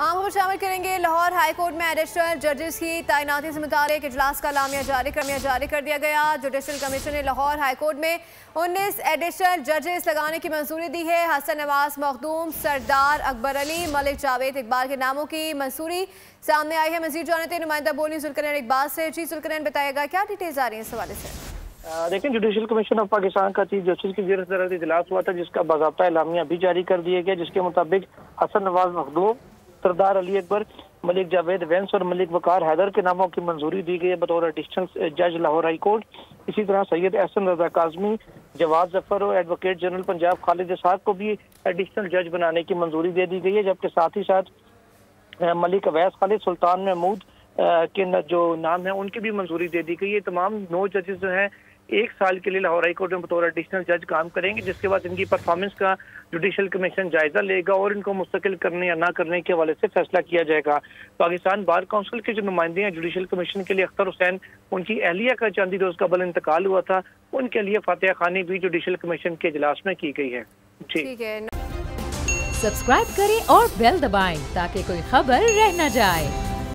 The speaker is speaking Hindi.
आम खबर शामिल करेंगे। लाहौर हाई कोर्ट में एडिशनल जजेस की तैनाती से मुतालिक इजलास का लामिया जारी कर दिया गया। जुडिशल कमीशन ने लाहौर हाई कोर्ट में 19 एडिशनल जजेस लगाने की मंजूरी दी है। हसन नवाज मखदूम, सरदार अकबर अली, मलिक जावेद इकबाल के नामों की मंजूरी सामने आई है। मजीद जानते हैं नुमाइंदा बोली जुल्करनैन इकबाल से। जी जुल्करनैन, बताएगा क्या डिटेल्स आ रही है इस हवाले से? लेकिन जुडिशल कमीशन ऑफ पाकिस्तान का चीफ जस्टिस की ज़ेर सदरत इजलास हुआ था, जिसका बाज़ाब्ता एलामिया भी जारी कर दिया गया, जिसके मुताबिक हसन नवाज मखदूम, सरदार अली अकबर, मलिक जावेद वेंस और मलिक वकार हैदर के नामों की मंजूरी दी गई है बतौर एडिशनल जज लाहौर हाई कोर्ट। इसी तरह सैयद एहसन रजा काजमी, जवाद जफर और एडवोकेट जनरल पंजाब खालिद इसाक को भी एडिशनल जज बनाने की मंजूरी दे दी गई है, जबकि साथ ही साथ मलिक अवैस खालिद, सुल्तान महमूद के जो नाम है उनकी भी मंजूरी दे दी गई है। तमाम 9 जजेस जो हैं 1 साल के लिए लाहौर हाई कोर्ट में बतौर एडिशनल जज काम करेंगे, जिसके बाद इनकी परफॉर्मेंस का जुडिशल कमीशन जायजा लेगा और इनको मुस्तकिल करने या ना करने के हवाले से फैसला किया जाएगा। पाकिस्तान बार काउंसिल के जो नुमाइंदे हैं जुडिशल कमीशन के लिए, अख्तर हुसैन, उनकी अहलिया का चंद रोज कबल इंतकाल हुआ था, उनके लिए फातिहा खानी भी जुडिशल कमीशन के इजलास में की गई है। सब्सक्राइब करें और बेल दबाएं ताकि कोई खबर रह न जाए।